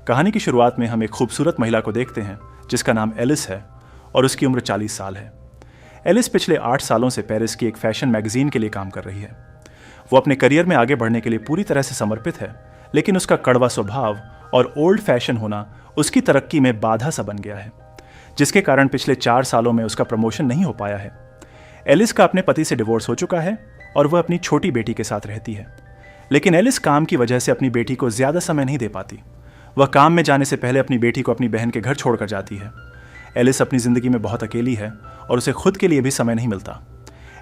कहानी की शुरुआत में हम एक खूबसूरत महिला को देखते हैं जिसका नाम एलिस है और उसकी उम्र 40 साल है। एलिस पिछले 8 सालों से पेरिस की एक फैशन मैगजीन के लिए काम कर रही है। वो अपने करियर में आगे बढ़ने के लिए पूरी तरह से समर्पित है, लेकिन उसका कड़वा स्वभाव और ओल्ड फैशन होना उसकी तरक्की में बाधा सा बन गया है, जिसके कारण पिछले 4 सालों में उसका प्रमोशन नहीं हो पाया है। एलिस का अपने पति से डिवोर्स हो चुका है और वह अपनी छोटी बेटी के साथ रहती है, लेकिन एलिस काम की वजह से अपनी बेटी को ज़्यादा समय नहीं दे पाती। वह काम में जाने से पहले अपनी बेटी को अपनी बहन के घर छोड़कर जाती है। एलिस अपनी ज़िंदगी में बहुत अकेली है और उसे खुद के लिए भी समय नहीं मिलता।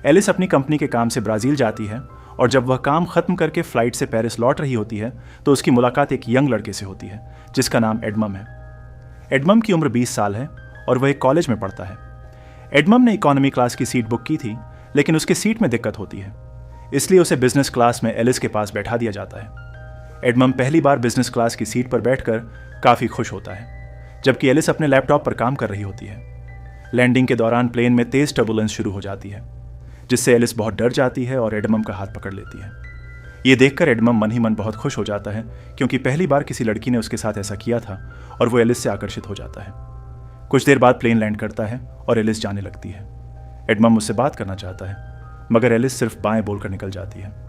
एलिस अपनी कंपनी के काम से ब्राज़ील जाती है और जब वह काम ख़त्म करके फ़्लाइट से पेरिस लौट रही होती है तो उसकी मुलाकात एक यंग लड़के से होती है जिसका नाम एडमम है। एडमम की उम्र 20 साल है और वह एक कॉलेज में पढ़ता है। एडमम ने इकोनॉमी क्लास की सीट बुक की थी, लेकिन उसकी सीट में दिक्कत होती है, इसलिए उसे बिजनेस क्लास में एलिस के पास बैठा दिया जाता है। एडमम पहली बार बिजनेस क्लास की सीट पर बैठकर काफ़ी खुश होता है, जबकि एलिस अपने लैपटॉप पर काम कर रही होती है। लैंडिंग के दौरान प्लेन में तेज़ टर्बुलेंस शुरू हो जाती है, जिससे एलिस बहुत डर जाती है और एडमम का हाथ पकड़ लेती है। ये देखकर एडमम मन ही मन बहुत खुश हो जाता है, क्योंकि पहली बार किसी लड़की ने उसके साथ ऐसा किया था और वो एलिस से आकर्षित हो जाता है। कुछ देर बाद प्लेन लैंड करता है और एलिस जाने लगती है। एडमम उससे बात करना चाहता है, मगर एलिस सिर्फ बाएं बोलकर निकल जाती है।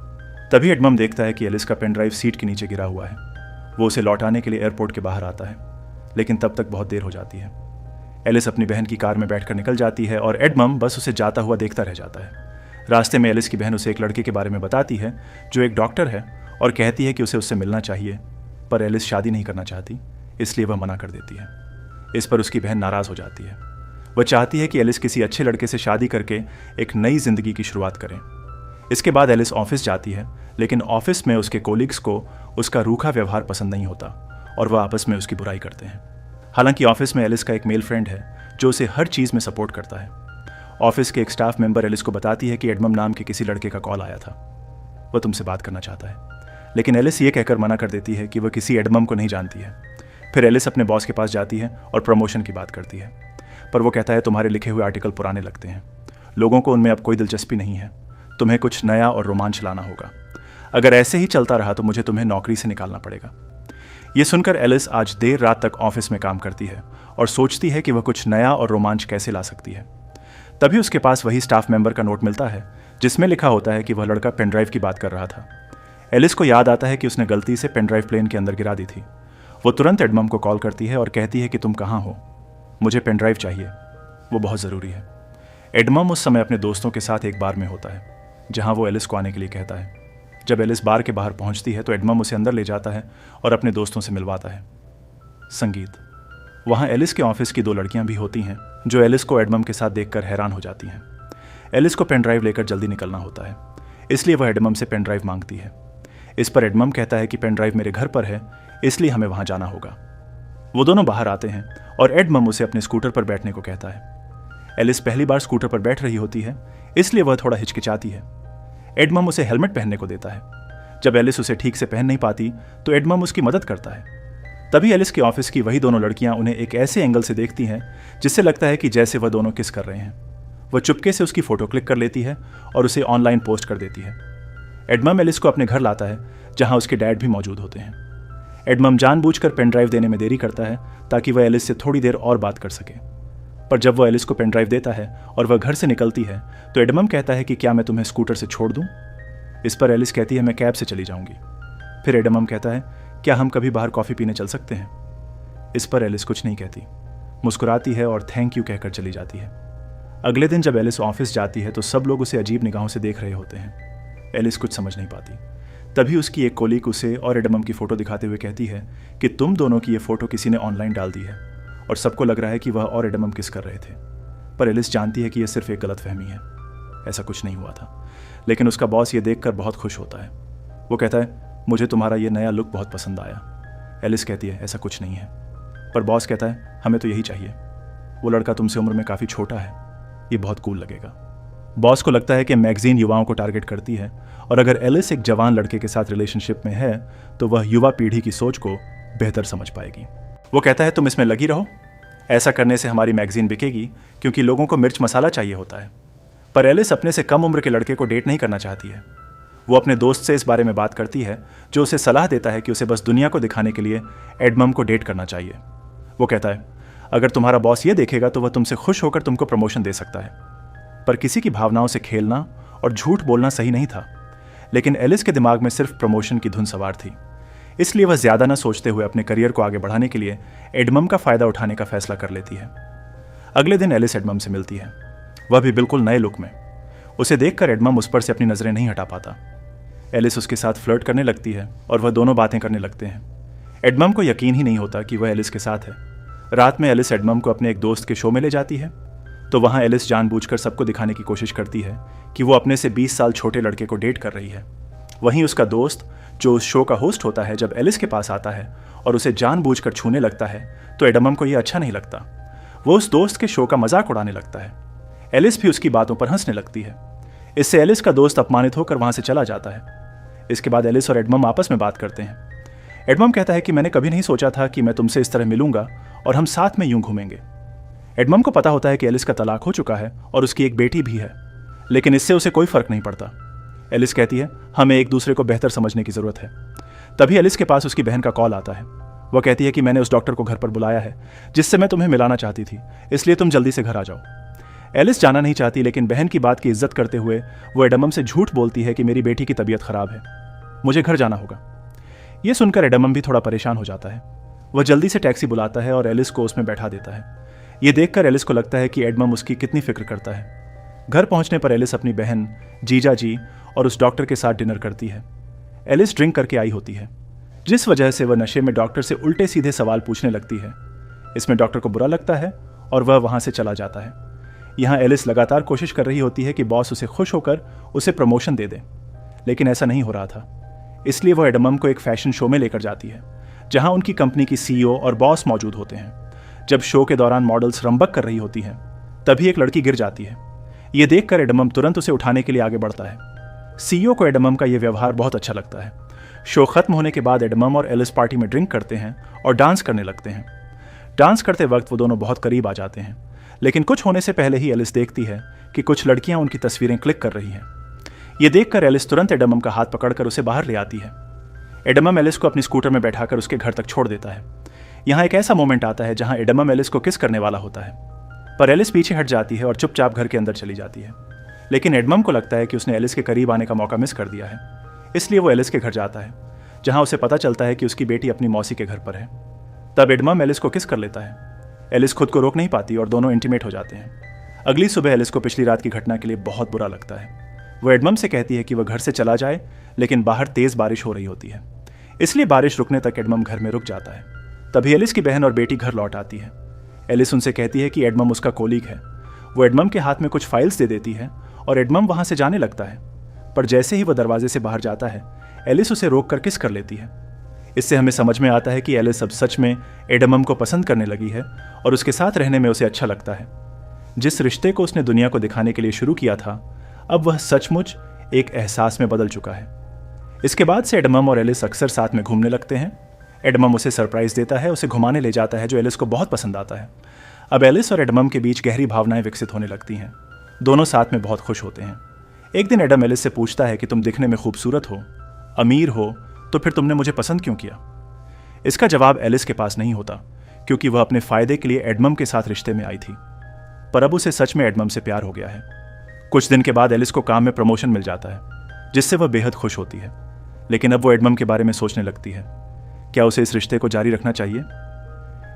तभी एडमम देखता है कि एलिस का पेन ड्राइव सीट के नीचे गिरा हुआ है। वो उसे लौटाने के लिए एयरपोर्ट के बाहर आता है, लेकिन तब तक बहुत देर हो जाती है। एलिस अपनी बहन की कार में बैठकर निकल जाती है और एडमम बस उसे जाता हुआ देखता रह जाता है। रास्ते में एलिस की बहन उसे एक लड़के के बारे में बताती है जो एक डॉक्टर है और कहती है कि उसे उससे मिलना चाहिए, पर एलिस शादी नहीं करना चाहती, इसलिए वह मना कर देती है। इस पर उसकी बहन नाराज़ हो जाती है। वह चाहती है कि एलिस किसी अच्छे लड़के से शादी करके एक नई जिंदगी की शुरुआत करें। इसके बाद एलिस ऑफिस जाती है, लेकिन ऑफिस में उसके कोलिग्स को उसका रूखा व्यवहार पसंद नहीं होता और वह आपस में उसकी बुराई करते हैं। हालांकि ऑफिस में एलिस का एक मेल फ्रेंड है जो उसे हर चीज़ में सपोर्ट करता है। ऑफिस के एक स्टाफ मेंबर एलिस को बताती है कि एडमम नाम के किसी लड़के का कॉल आया था, वह तुमसे बात करना चाहता है। लेकिन एलिस ये कहकर मना कर देती है कि वह किसी एडमम को नहीं जानती है। फिर एलिस अपने बॉस के पास जाती है और प्रमोशन की बात करती है, पर वो कहता है तुम्हारे लिखे हुए आर्टिकल पुराने लगते हैं, लोगों को उनमें अब कोई दिलचस्पी नहीं है, तुम्हें कुछ नया और रोमांच लाना होगा। अगर ऐसे ही चलता रहा तो मुझे तुम्हें नौकरी से निकालना पड़ेगा। ये सुनकर एलिस आज देर रात तक ऑफिस में काम करती है और सोचती है कि वह कुछ नया और रोमांच कैसे ला सकती है। तभी उसके पास वही स्टाफ मेंबर का नोट मिलता है जिसमें लिखा होता है कि वह लड़का पेन ड्राइव की बात कर रहा था। एलिस को याद आता है कि उसने गलती से पेन ड्राइव प्लेन के अंदर गिरा दी थी। वो तुरंत एडमम को कॉल करती है और कहती है कि तुम कहाँ हो, मुझे पेन ड्राइव चाहिए, वो बहुत ज़रूरी है। एडमम उस समय अपने दोस्तों के साथ एक बार में होता है जहाँ वो एलिस को आने के लिए कहता है। जब एलिस बार के बाहर पहुँचती है तो एडमम उसे अंदर ले जाता है और अपने दोस्तों से मिलवाता है। संगीत। वहाँ एलिस के ऑफिस की 2 लड़कियाँ भी होती हैं जो एलिस को एडमम के साथ देखकर हैरान हो जाती हैं। एलिस को पेन ड्राइव लेकर जल्दी निकलना होता है, इसलिए वह एडमम से पेन ड्राइव मांगती है। इस पर एडमम कहता है कि पेन ड्राइव मेरे घर पर है, इसलिए हमें वहाँ जाना होगा। वो दोनों बाहर आते हैं और एडमम उसे अपने स्कूटर पर बैठने को कहता है। एलिस पहली बार स्कूटर पर बैठ रही होती है, इसलिए वह थोड़ा हिचकिचाती है। एडमम उसे हेलमेट पहनने को देता है। जब एलिस उसे ठीक से पहन नहीं पाती तो एडमम उसकी मदद करता है। तभी एलिस के ऑफिस की वही दोनों लड़कियां उन्हें एक ऐसे एंगल से देखती हैं जिससे लगता है कि जैसे वह दोनों किस कर रहे हैं। वह चुपके से उसकी फ़ोटो क्लिक कर लेती है और उसे ऑनलाइन पोस्ट कर देती है। एडमम एलिस को अपने घर लाता है जहाँ उसके डैड भी मौजूद होते हैं। एडमम जानबूझकर पेन ड्राइव देने में देरी करता है ताकि वह एलिस से थोड़ी देर और बात कर सके। पर जब वह एलिस को पेन ड्राइव देता है और वह घर से निकलती है तो एडमम कहता है कि क्या मैं तुम्हें स्कूटर से छोड़ दूं? इस पर एलिस कहती है मैं कैब से चली जाऊंगी। फिर एडमम कहता है क्या हम कभी बाहर कॉफ़ी पीने चल सकते हैं? इस पर एलिस कुछ नहीं कहती, मुस्कुराती है और थैंक यू कहकर चली जाती है। अगले दिन जब एलिस ऑफिस जाती है तो सब लोग उसे अजीब निगाहों से देख रहे होते हैं। एलिस कुछ समझ नहीं पाती। तभी उसकी एक कोलीग उसे और एडमम की फ़ोटो दिखाते हुए कहती है कि तुम दोनों की ये फ़ोटो किसी ने ऑनलाइन डाल दी है और सबको लग रहा है कि वह और एडमम किस कर रहे थे। पर एलिस जानती है कि यह सिर्फ एक गलतफहमी है, ऐसा कुछ नहीं हुआ था। लेकिन उसका बॉस ये देखकर बहुत खुश होता है। वो कहता है मुझे तुम्हारा ये नया लुक बहुत पसंद आया। एलिस कहती है ऐसा कुछ नहीं है। पर बॉस कहता है हमें तो यही चाहिए, वो लड़का तुमसे उम्र में काफ़ी छोटा है, ये बहुत कूल लगेगा। बॉस को लगता है कि मैगजीन युवाओं को टारगेट करती है और अगर एलिस एक जवान लड़के के साथ रिलेशनशिप में है तो वह युवा पीढ़ी की सोच को बेहतर समझ पाएगी। वो कहता है तुम इसमें लगी रहो, ऐसा करने से हमारी मैगजीन बिकेगी क्योंकि लोगों को मिर्च मसाला चाहिए होता है। पर एलिस अपने से कम उम्र के लड़के को डेट नहीं करना चाहती है। वो अपने दोस्त से इस बारे में बात करती है, जो उसे सलाह देता है कि उसे बस दुनिया को दिखाने के लिए एडमम को डेट करना चाहिए। वो कहता है, अगर तुम्हारा बॉस ये देखेगा तो वह तुमसे खुश होकर तुमको प्रमोशन दे सकता है। पर किसी की भावनाओं से खेलना और झूठ बोलना सही नहीं था, लेकिन एलिस के दिमाग में सिर्फ प्रमोशन की धुन सवार थी। इसलिए वह ज्यादा न सोचते हुए अपने करियर को आगे बढ़ाने के लिए एडमम का फायदा उठाने का फैसला कर लेती है। अगले दिन एलिस एडमम से मिलती है, वह भी बिल्कुल नए लुक में। उसे देखकर एडमम उस पर से अपनी नजरें नहीं हटा पाता। एलिस उसके साथ फ्लर्ट करने लगती है और वह दोनों बातें करने लगते हैं। एडमम को यकीन ही नहीं होता कि वह एलिस के साथ है। रात में एलिस एडमम को अपने एक दोस्त के शो में ले जाती है, तो वहां एलिस जानबूझकर सबको दिखाने की कोशिश करती है कि वो अपने से 20 साल छोटे लड़के को डेट कर रही है। वहीं उसका दोस्त, जो उस शो का होस्ट होता है, जब एलिस के पास आता है और उसे जानबूझकर छूने लगता है तो एडमम को यह अच्छा नहीं लगता। वो उस दोस्त के शो का मजाक उड़ाने लगता है। एलिस भी उसकी बातों पर हंसने लगती है। इससे एलिस का दोस्त अपमानित होकर वहां से चला जाता है। इसके बाद एलिस और एडमम आपस में बात करते हैं। एडमम कहता है कि मैंने कभी नहीं सोचा था कि मैं तुमसे इस तरह मिलूंगा और हम साथ में यूं घूमेंगे। एडमम को पता होता है कि एलिस का तलाक हो चुका है और उसकी एक बेटी भी है, लेकिन इससे उसे कोई फर्क नहीं पड़ता। एलिस कहती है, हमें एक दूसरे को बेहतर समझने की जरूरत है। तभी एलिस के पास उसकी बहन का कॉल आता है। वह कहती है कि मैंने उस डॉक्टर को घर पर बुलाया है जिससे मैं तुम्हें मिलाना चाहती थी, इसलिए तुम जल्दी से घर आ जाओ। एलिस जाना नहीं चाहती, लेकिन बहन की बात की इज्जत करते हुए वो एडमम से झूठ बोलती है कि मेरी बेटी की तबीयत खराब है, मुझे घर जाना होगा। यह सुनकर एडमम भी थोड़ा परेशान हो जाता है। वह जल्दी से टैक्सी बुलाता है और एलिस को उसमें बैठा देता है। यह देखकर एलिस को लगता है कि एडमम उसकी कितनी फिक्र करता है। घर पहुंचने पर एलिस अपनी बहन, जीजा जी और उस डॉक्टर के साथ डिनर करती है। एलिस ड्रिंक करके आई होती है, जिस वजह से वह नशे में डॉक्टर से उल्टे सीधे सवाल पूछने लगती है। इसमें डॉक्टर को बुरा लगता है और वह वहां से चला जाता है। यहाँ एलिस लगातार कोशिश कर रही होती है कि बॉस उसे खुश होकर उसे प्रमोशन दे दे, लेकिन ऐसा नहीं हो रहा था। इसलिए वह एडमम को एक फैशन शो में लेकर जाती है, जहां उनकी कंपनी की सीईओ और बॉस मौजूद होते हैं। जब शो के दौरान मॉडल्स रंबक कर रही होती हैं, तभी एक लड़की गिर जाती है। यह देखकर एडमम तुरंत उसे उठाने के लिए आगे बढ़ता है। सीईओ को एडमम का यह व्यवहार बहुत अच्छा लगता है। शो खत्म होने के बाद एडमम और एलिस पार्टी में ड्रिंक करते हैं और डांस करने लगते हैं। डांस करते वक्त वो दोनों बहुत करीब आ जाते हैं, लेकिन कुछ होने से पहले ही एलिस देखती है कि कुछ लड़कियां उनकी तस्वीरें क्लिक कर रही हैं। ये देखकर एलिस तुरंत एडमम का हाथ पकड़कर उसे बाहर ले आती है। एडमम एलिस को अपनी स्कूटर में बैठाकर उसके घर तक छोड़ देता है। यहाँ एक ऐसा मोमेंट आता है जहाँ एडमम एलिस को किस करने वाला होता है, पर एलिस पीछे हट जाती है और चुपचाप घर के अंदर चली जाती है। लेकिन एडमम को लगता है कि उसने एलिस के करीब आने का मौका मिस कर दिया है, इसलिए वो एलिस के घर जाता है, जहाँ उसे पता चलता है कि उसकी बेटी अपनी मौसी के घर पर है। तब एडमम एलिस को किस कर लेता है। एलिस खुद को रोक नहीं पाती और दोनों इंटीमेट हो जाते हैं। अगली सुबह एलिस को पिछली रात की घटना के लिए बहुत बुरा लगता है। वो एडमम से कहती है कि वह घर से चला जाए, लेकिन बाहर तेज बारिश हो रही होती है, इसलिए बारिश रुकने तक एडमम घर में रुक जाता है। तभी एलिस की बहन और बेटी घर लौट आती है। एलिस उनसे कहती है कि एडमम उसका कोलीग है। वो एडमम के हाथ में कुछ फाइल्स दे देती है और एडमम वहां से जाने लगता है, पर जैसे ही वह दरवाजे से बाहर जाता है, एलिस उसे रोक कर किस कर लेती है। इससे हमें समझ में आता है कि एलिस अब सच में एडमम को पसंद करने लगी है और उसके साथ रहने में उसे अच्छा लगता है। जिस रिश्ते को उसने दुनिया को दिखाने के लिए शुरू किया था, अब वह सचमुच एक एहसास में बदल चुका है। इसके बाद से एडमम और एलिस अक्सर साथ में घूमने लगते हैं। एडमम उसे सरप्राइज देता है, उसे घुमाने ले जाता है, जो एलिस को बहुत पसंद आता है। अब एलिस और एडमम के बीच गहरी भावनाएं विकसित होने लगती हैं। दोनों साथ में बहुत खुश होते हैं। एक दिन एडम एलिस से पूछता है कि तुम दिखने में खूबसूरत हो, अमीर हो, तो फिर तुमने मुझे पसंद क्यों किया। इसका जवाब एलिस के पास नहीं होता, क्योंकि वह अपने फायदे के लिए एडमम के साथ रिश्ते में आई थी। पर अब उसे सच में एडमम से प्यार हो गया है। कुछ दिन के बाद एलिस को काम में प्रमोशन मिल जाता है, जिससे वह बेहद खुश होती है। लेकिन अब वो एडमम के बारे में सोचने लगती है, क्या उसे इस रिश्ते को जारी रखना चाहिए।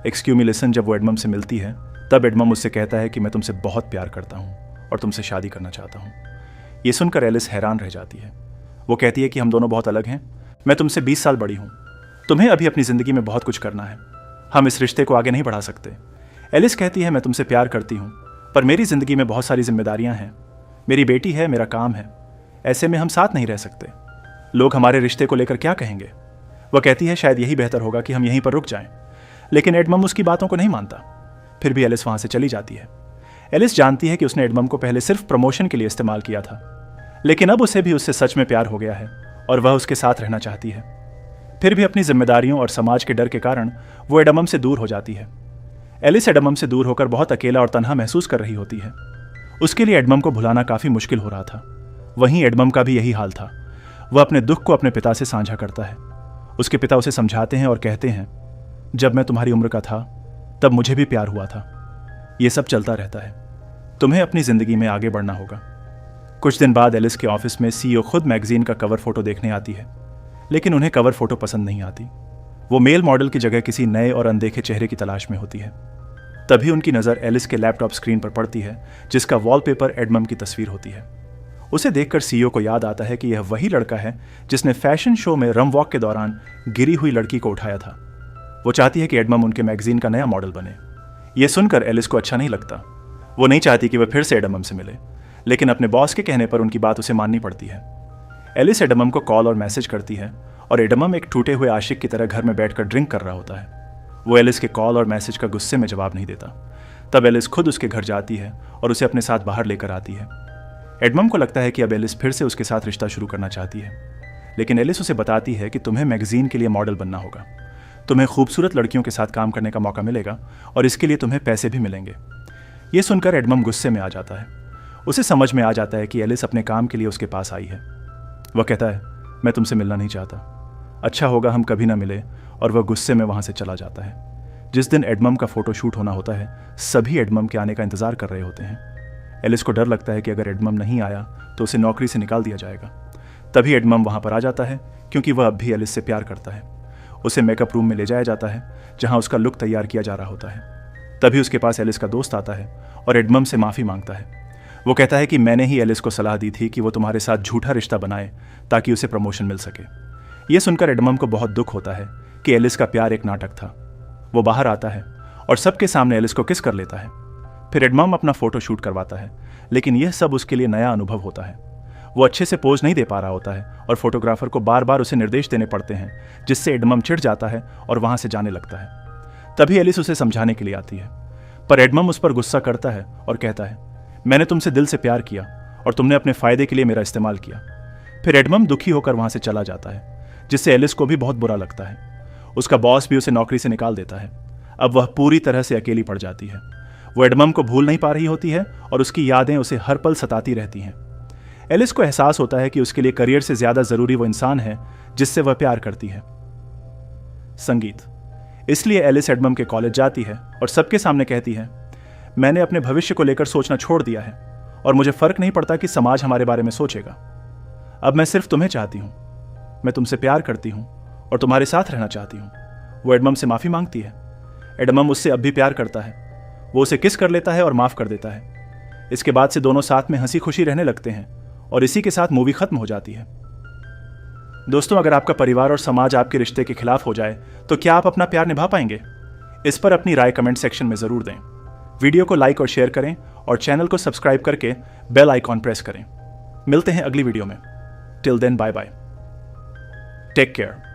एक्सक्यूज मी लिसन जब वो एडमम से मिलती है, तब एडमम उससे कहता है कि मैं तुमसे बहुत प्यार करता हूँ और तुमसे शादी करना चाहता हूँ। ये सुनकर एलिस हैरान रह जाती है। वो कहती है कि हम दोनों बहुत अलग हैं। मैं तुमसे 20 साल बड़ी हूँ। तुम्हें अभी अपनी ज़िंदगी में बहुत कुछ करना है। हम इस रिश्ते को आगे नहीं बढ़ा सकते। एलिस कहती है, मैं तुमसे प्यार करती हूँ, पर मेरी ज़िंदगी में बहुत सारी जिम्मेदारियाँ हैं। मेरी बेटी है, मेरा काम है। ऐसे में हम साथ नहीं रह सकते। लोग हमारे रिश्ते को लेकर क्या कहेंगे। वह कहती है, शायद यही बेहतर होगा कि हम यहीं पर रुक जाएं। लेकिन एडमम उसकी बातों को नहीं मानता। फिर भी एलिस वहाँ से चली जाती है। एलिस जानती है कि उसने एडमम को पहले सिर्फ प्रमोशन के लिए इस्तेमाल किया था, लेकिन अब उसे भी उससे सच में प्यार हो गया है और वह उसके साथ रहना चाहती है। फिर भी अपनी जिम्मेदारियों और समाज के डर के कारण वो एडमम से दूर हो जाती है। एलिस एडमम से दूर होकर बहुत अकेला और तन्हा महसूस कर रही होती है। उसके लिए एडमम को भुलाना काफ़ी मुश्किल हो रहा था। वहीं एडमम का भी यही हाल था। वह अपने दुख को अपने पिता से साझा करता है। उसके पिता उसे समझाते हैं और कहते हैं, जब मैं तुम्हारी उम्र का था तब मुझे भी प्यार हुआ था। ये सब चलता रहता है, तुम्हें अपनी जिंदगी में आगे बढ़ना होगा। कुछ दिन बाद एलिस के ऑफिस में सीईओ खुद मैगजीन का कवर फोटो देखने आती है, लेकिन उन्हें कवर फोटो पसंद नहीं आती। वो मेल मॉडल की जगह किसी नए और अनदेखे चेहरे की तलाश में होती है। तभी उनकी नज़र एलिस के लैपटॉप स्क्रीन पर पड़ती है, जिसका वॉलपेपर एडमम की तस्वीर होती है। उसे देखकर सीईओ को याद आता है कि यह वही लड़का है जिसने फैशन शो में रम वॉक के दौरान गिरी हुई लड़की को उठाया था। वो चाहती है कि एडमम उनके मैगजीन का नया मॉडल बने। यह सुनकर एलिस को अच्छा नहीं लगता। वो नहीं चाहती कि वह फिर से एडमम से मिले, लेकिन अपने बॉस के कहने पर उनकी बात उसे माननी पड़ती है। एलिस एडमम को कॉल और मैसेज करती है और एडमम एक टूटे हुए आशिक की तरह घर में बैठकर ड्रिंक कर रहा होता है। वो एलिस के कॉल और मैसेज का गुस्से में जवाब नहीं देता। तब एलिस खुद उसके घर जाती है और उसे अपने साथ बाहर लेकर आती है। एडमम को लगता है कि अब एलिस फिर से उसके साथ रिश्ता शुरू करना चाहती है, लेकिन एलिस उसे बताती है कि तुम्हें मैगजीन के लिए मॉडल बनना होगा, तुम्हें खूबसूरत लड़कियों के साथ काम करने का मौका मिलेगा और इसके लिए तुम्हें पैसे भी मिलेंगे। ये सुनकर एडमम गुस्से में आ जाता है। उसे समझ में आ जाता है कि एलिस अपने काम के लिए उसके पास आई है। वह कहता है, मैं तुमसे मिलना नहीं चाहता, अच्छा होगा हम कभी ना मिले, और वह गुस्से में वहाँ से चला जाता है। जिस दिन एडमम का फोटो शूट होना होता है, सभी एडमम के आने का इंतजार कर रहे होते हैं। एलिस को डर लगता है कि अगर एडमम नहीं आया तो उसे नौकरी से निकाल दिया जाएगा। तभी एडमम वहाँ पर आ जाता है, क्योंकि वह अब भी एलिस से प्यार करता है। उसे मेकअप रूम में ले जाया जाता है, जहाँ उसका लुक तैयार किया जा रहा होता है। तभी उसके पास एलिस का दोस्त आता है और एडमम से माफ़ी मांगता है। वो कहता है कि मैंने ही एलिस को सलाह दी थी कि वो तुम्हारे साथ झूठा रिश्ता बनाए ताकि उसे प्रमोशन मिल सके। ये सुनकर एडमम को बहुत दुख होता है कि एलिस का प्यार एक नाटक था। वो बाहर आता है और सबके सामने एलिस को किस कर लेता है। फिर एडमम अपना फोटो शूट करवाता है, लेकिन यह सब उसके लिए नया अनुभव होता है। वो अच्छे से पोज नहीं दे पा रहा होता है और फोटोग्राफर को बार बार उसे निर्देश देने पड़ते हैं, जिससे एडमम चिढ़ जाता है और वहां से जाने लगता है। तभी एलिस उसे समझाने के लिए आती है, पर एडमम उस पर गुस्सा करता है और कहता है, मैंने तुमसे दिल से प्यार किया और तुमने अपने फायदे के लिए मेरा इस्तेमाल किया। फिर एडमम दुखी होकर वहां से चला जाता है, जिससे एलिस को भी बहुत बुरा लगता है। उसका बॉस भी उसे नौकरी से निकाल देता है। अब वह पूरी तरह से अकेली पड़ जाती है। वो एडमम को भूल नहीं पा रही होती है और उसकी यादें उसे हर पल सताती रहती हैं। एलिस को एहसास होता है कि उसके लिए करियर से ज्यादा जरूरी वो इंसान है जिससे वह प्यार करती है, संगीत। इसलिए एलिस एडमम के कॉलेज जाती है और सबके सामने कहती है, मैंने अपने भविष्य को लेकर सोचना छोड़ दिया है और मुझे फर्क नहीं पड़ता कि समाज हमारे बारे में सोचेगा। अब मैं सिर्फ तुम्हें चाहती हूं, मैं तुमसे प्यार करती हूं और तुम्हारे साथ रहना चाहती हूं। वो एडमम से माफी मांगती है। एडमम उससे अब भी प्यार करता है। वो उसे किस कर लेता है और माफ कर देता है। इसके बाद से दोनों साथ में हंसी खुशी रहने लगते हैं और इसी के साथ मूवी खत्म हो जाती है। दोस्तों, अगर आपका परिवार और समाज आपके रिश्ते के खिलाफ हो जाए तो क्या आप अपना प्यार निभा पाएंगे? इस पर अपनी राय कमेंट सेक्शन में जरूर दें। वीडियो को लाइक और शेयर करें और चैनल को सब्सक्राइब करके बेल आइकॉन प्रेस करें। मिलते हैं अगली वीडियो में। Till then, bye bye, take care.